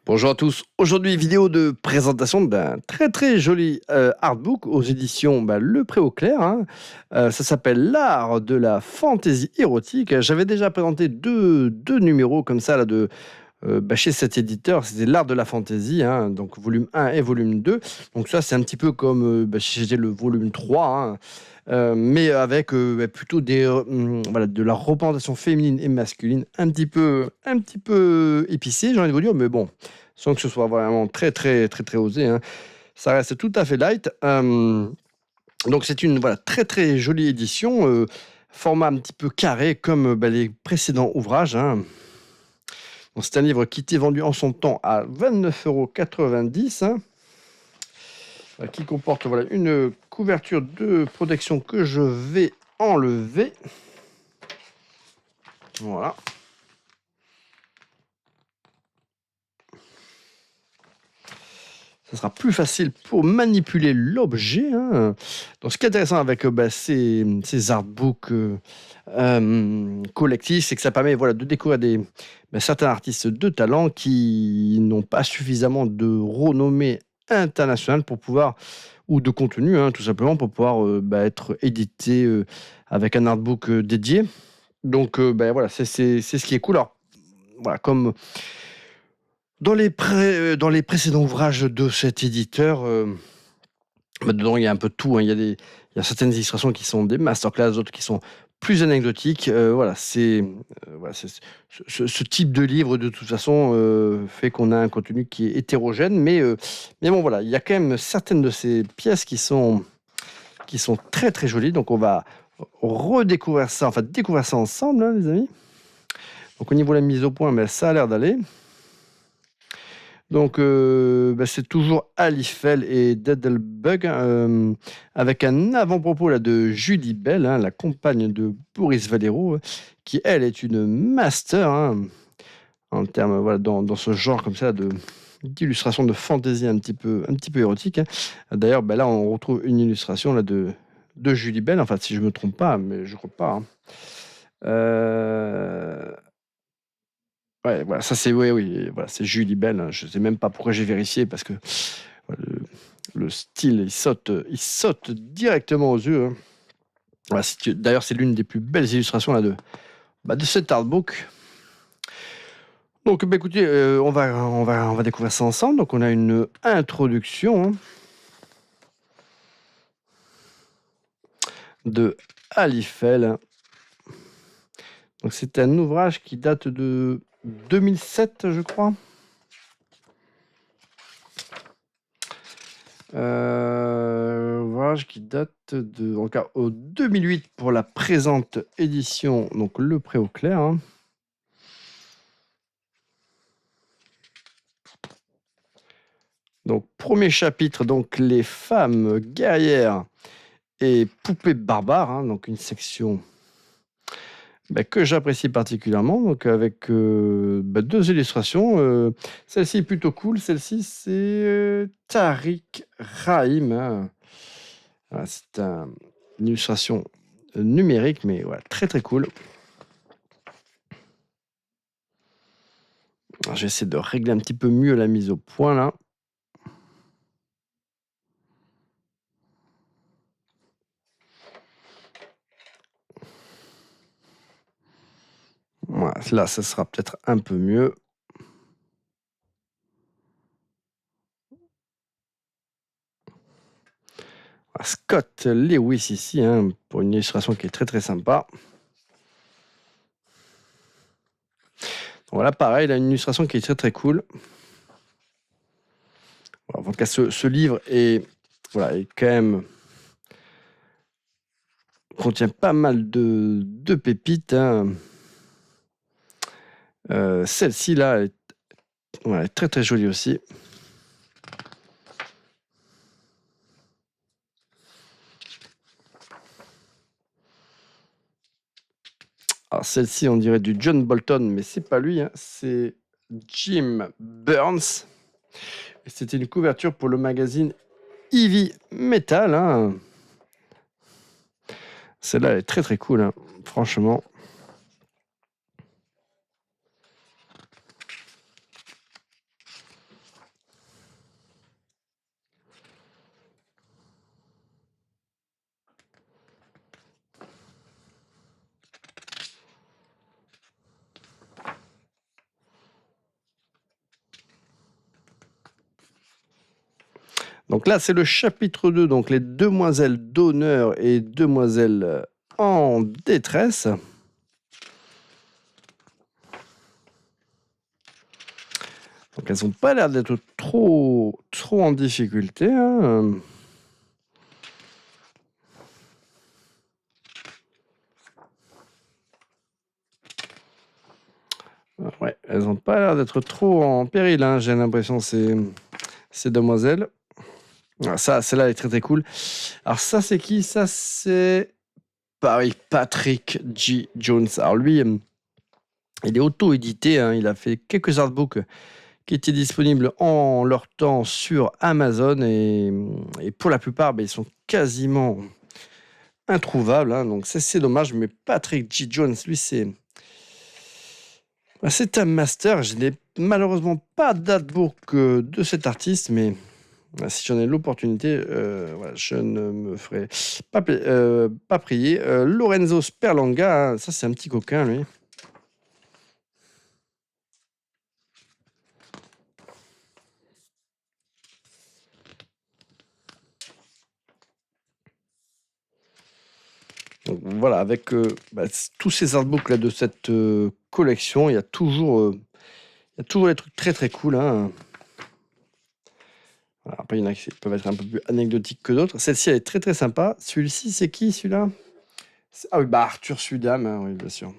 Bonjour à tous. Aujourd'hui, vidéo de présentation d'un très joli artbook aux éditions Le Pré au Clair, hein. Ça s'appelle L'art de la fantaisie érotique. J'avais déjà présenté deux numéros comme ça là, chez cet éditeur. C'était L'art de la fantaisie, hein, donc volume 1 et volume 2. Donc ça, c'est un petit peu comme si c'était le volume 3, hein, mais avec plutôt voilà, de la représentation féminine et masculine, un petit peu épicée, j'ai envie de vous dire, mais bon, sans que ce soit vraiment très osé, hein. Ça reste tout à fait light. Donc c'est une voilà, très jolie édition, format un petit peu carré comme les précédents ouvrages, hein. Donc, c'est un livre qui était vendu en son temps à 29,90 €, hein, qui comporte voilà, une couverture de protection que je vais enlever. Voilà. Ça sera plus facile pour manipuler l'objet, hein. Donc, ce qui est intéressant avec ces artbooks collectifs, c'est que ça permet voilà, de découvrir certains artistes de talent qui n'ont pas suffisamment de renommée internationale pour pouvoir, ou de contenu, hein, tout simplement, pour pouvoir être édité avec un artbook dédié. Donc, voilà, c'est ce qui est cool. Alors, voilà, comme dans les précédents ouvrages de cet éditeur, dedans, il y a un peu de tout, hein. Il y a certaines illustrations qui sont des masterclass, d'autres qui sont plus anecdotiques. Voilà, ce type de livre, de toute façon, fait qu'on a un contenu qui est hétérogène. Mais bon, voilà, il y a quand même certaines de ces pièces qui sont très jolies. Donc, on va redécouvrir ça, enfin, découvrir ça ensemble, hein, les amis. Donc, au niveau de la mise au point, ça a l'air d'aller. Donc, c'est toujours Alifel et Dedelbug, avec un avant-propos là, de Julie Bell, hein, la compagne de Boris Vallejo, qui, elle, est une master, hein, en termes, voilà, dans ce genre comme ça d'illustration de fantaisie un petit peu érotique, hein. D'ailleurs, là, on retrouve une illustration là, de Julie Bell, enfin, si je ne me trompe pas, mais je ne crois pas, hein. Euh, Ouais, voilà, ça c'est oui, voilà, c'est Julie Bell, hein. Je sais même pas pourquoi j'ai vérifié parce que voilà, le style il saute directement aux yeux, hein. Voilà, d'ailleurs, c'est l'une des plus belles illustrations là de cet artbook. Donc, écoutez, on va découvrir ça ensemble. Donc, on a une introduction, hein, de Alifel. Donc, c'est un ouvrage qui date de 2007, je crois. Ouvrage qui date de, en cas, au 2008 pour la présente édition, donc Le Pré au Clair, hein. Donc, premier chapitre, donc les femmes guerrières et poupées barbares, hein, donc une section que j'apprécie particulièrement, donc avec deux illustrations. Celle-ci est plutôt cool. Celle-ci, c'est Tariq Rahim, hein. Voilà, c'est une illustration numérique, mais voilà, très cool. Alors, j'essaie de régler un petit peu mieux la mise au point là. Voilà, là, ça sera peut-être un peu mieux. Voilà, Scott Lewis ici, hein, pour une illustration qui est très sympa. Voilà, pareil, il a une illustration qui est très cool. Voilà, en tout cas, ce livre est quand même contient pas mal de pépites, hein. Celle-ci là est voilà, très jolie aussi. Alors celle-ci, on dirait du John Bolton, mais c'est pas lui, hein, c'est Jim Burns. Et c'était une couverture pour le magazine Heavy Metal, hein. Celle-là est très cool, hein, franchement. Donc là, c'est le chapitre 2, donc les demoiselles d'honneur et demoiselles en détresse. Donc elles n'ont pas l'air d'être trop en difficulté, hein. Ouais, elles n'ont pas l'air d'être trop en péril, hein, j'ai l'impression, ces demoiselles. Ah, ça, celle-là est très très cool. Alors ça, c'est qui? Ça, c'est Patrick G. Jones. Alors lui, il est auto-édité, hein, il a fait quelques artbooks qui étaient disponibles en leur temps sur Amazon et pour la plupart, ils sont quasiment introuvables, hein, donc c'est dommage, mais Patrick G. Jones, lui, c'est un master. Je n'ai malheureusement pas d'artbook de cet artiste, mais si j'en ai l'opportunité, voilà, je ne me ferai pas prier. Lorenzo Sperlanga, hein, ça c'est un petit coquin, lui. Donc, voilà, avec tous ces artbooks là de cette collection, il y a toujours des trucs très très cool, hein. Voilà, après, il y en a qui peuvent être un peu plus anecdotiques que d'autres. Celle-ci, elle est très très sympa. Celui-ci, c'est qui celui-là? Ah oui, Arthur Sudam, hein, oui, bien sûr.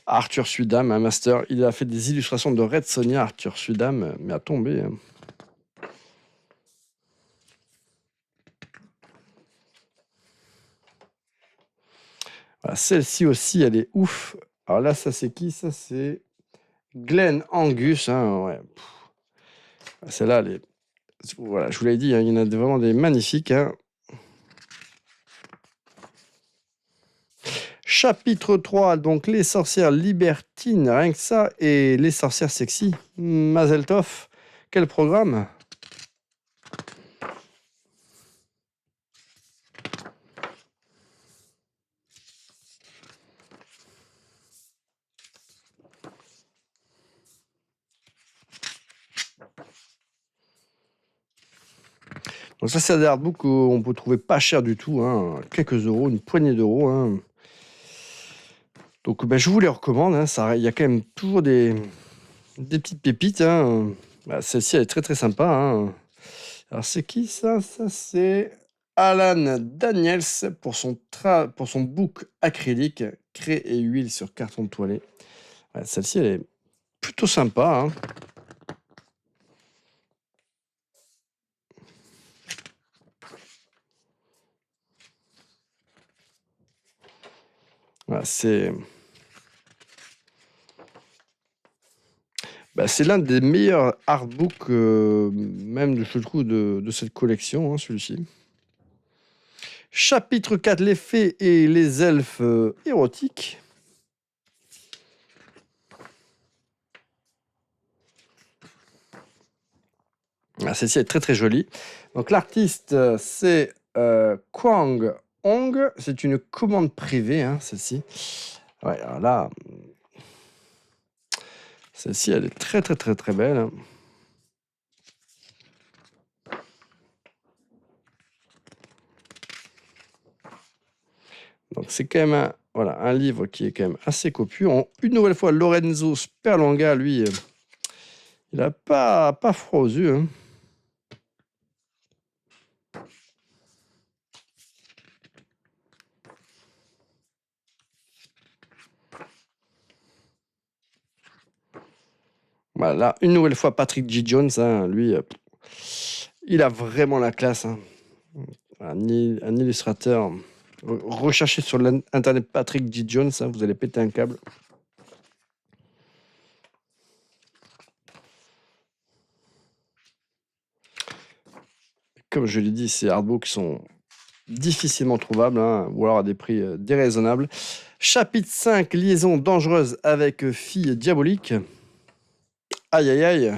Arthur Sudam, un master. Il a fait des illustrations de Red Sonja, Arthur Sudam, mais à tomber, hein. Voilà, celle-ci aussi, elle est ouf. Alors là, ça c'est qui? Ça c'est Glenn Angus, hein, ouais. Celle-là, elle est... Voilà, je vous l'ai dit, hein, il y en a vraiment des magnifiques, hein. Chapitre 3, donc les sorcières libertines, rien que ça, et les sorcières sexy. Mazel tov, quel programme! Donc ça, c'est des artbooks qu'on peut trouver pas cher du tout, hein, quelques euros, une poignée d'euros, hein. Donc je vous les recommande, hein, il y a quand même toujours des petites pépites, hein. Celle-ci, elle est très très sympa, hein. Alors c'est qui ça? Ça c'est Alan Daniels pour son book acrylique, craie et huile sur carton de toilette. Ouais, celle-ci, elle est plutôt sympa, hein. Voilà, c'est l'un des meilleurs artbooks, même je trouve, de cette collection, hein, celui-ci. Chapitre 4, les fées et les elfes érotiques. Celle-ci est très très jolie. Donc l'artiste, c'est Kwang Hong. C'est une commande privée, hein, celle-ci. Ouais, alors là, celle-ci, elle est très très très très belle, hein. Donc c'est quand même un livre qui est quand même assez copieux. Une nouvelle fois, Lorenzo Sperlanga, lui, il n'a pas froid aux yeux, hein. Voilà, une nouvelle fois, Patrick G. Jones, hein, lui, il a vraiment la classe, hein. Un illustrateur. Recherchez sur l'internet Patrick G. Jones, hein, vous allez péter un câble. Comme je l'ai dit, ces artbooks sont difficilement trouvables, hein, ou alors à des prix déraisonnables. Chapitre 5, liaison dangereuse avec fille diabolique. Aïe aïe aïe.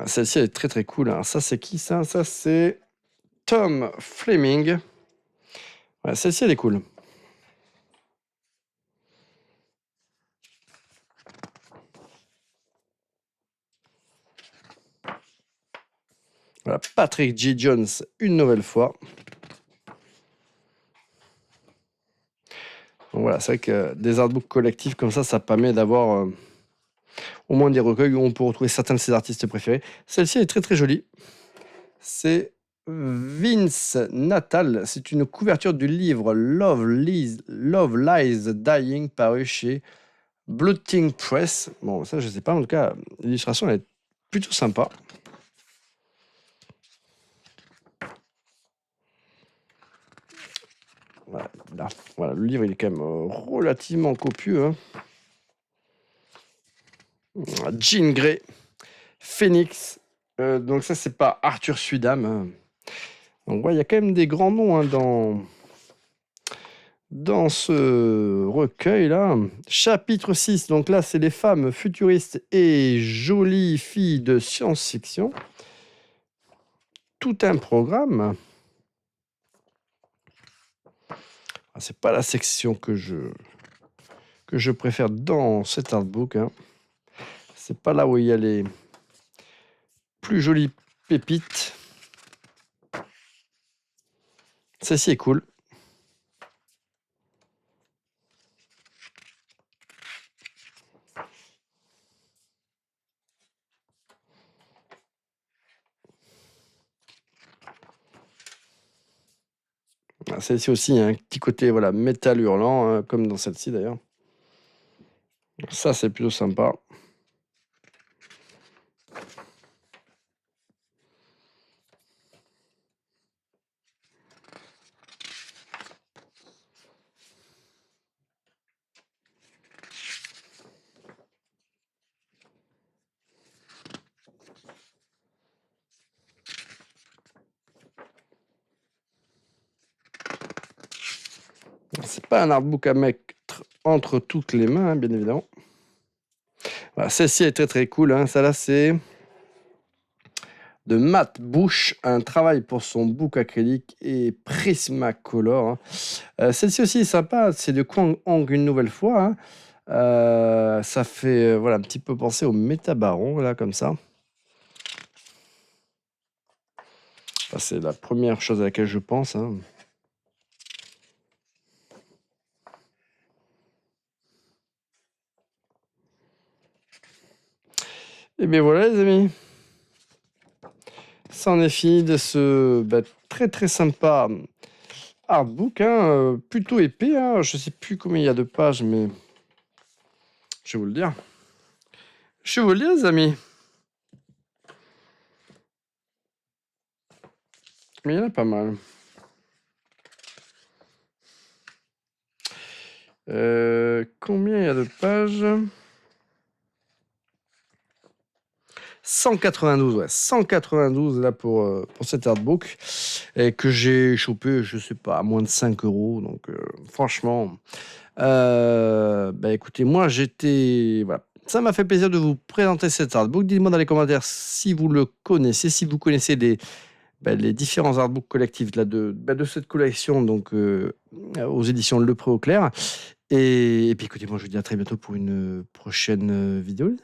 Celle-ci, elle est très très cool, hein. Ça, c'est qui ça? Ça, c'est Tom Fleming. Ouais, celle-ci, elle est cool. Voilà, Patrick J. Jones, une nouvelle fois. Donc voilà, c'est vrai que des artbooks collectifs comme ça permet d'avoir au moins des recueils où on peut retrouver certains de ses artistes préférés. Celle-ci est très très jolie. C'est Vince Natal. C'est une couverture du livre Love Lies Dying paru chez Blotting Press. Bon, ça je sais pas, en tout cas, l'illustration elle est plutôt sympa. Voilà, là, voilà, le livre il est quand même relativement copieux. Hein. Jean Grey, Phoenix. Donc ça c'est pas Arthur Sudam. Hein. Donc ouais, il y a quand même des grands noms hein, dans ce recueil-là. Chapitre 6, donc là c'est les femmes futuristes et jolies filles de science-fiction. Tout un programme. Ah, c'est pas la section que je préfère dans cet artbook. Hein. C'est pas là où il y a les plus jolies pépites. Celle-ci est cool. Ah, celle-ci aussi, il y a un petit côté voilà, métal hurlant, hein, comme dans celle-ci d'ailleurs. Ça, c'est plutôt sympa. C'est pas un artbook à mettre entre toutes les mains, hein, bien évidemment. Voilà, celle-ci est très très cool. Hein. Celle-là, c'est de Matt Bush, un travail pour son book acrylique et Prismacolor. Hein. Celle-ci aussi est sympa, c'est de Kwang Hong une nouvelle fois. Hein. Ça fait voilà, un petit peu penser au Métabaron, là, comme ça. Enfin, c'est la première chose à laquelle je pense. Hein. Et bien voilà les amis, c'en est fini de ce très très sympa artbook, hein, plutôt épais, hein. Je sais plus combien il y a de pages, mais je vais vous le dire. Je vais vous le dire les amis. Mais il y en a pas mal. Combien il y a de pages? 192, ouais, 192 là pour cet artbook et que j'ai chopé, je sais pas, à moins de 5 euros. Donc franchement, écoutez, moi j'étais, voilà, ça m'a fait plaisir de vous présenter cet artbook. Dites-moi dans les commentaires si vous le connaissez, si vous connaissez les différents artbooks collectifs là, de cette collection, donc aux éditions Le Pré au Clair. Et puis écoutez, moi je vous dis à très bientôt pour une prochaine vidéo.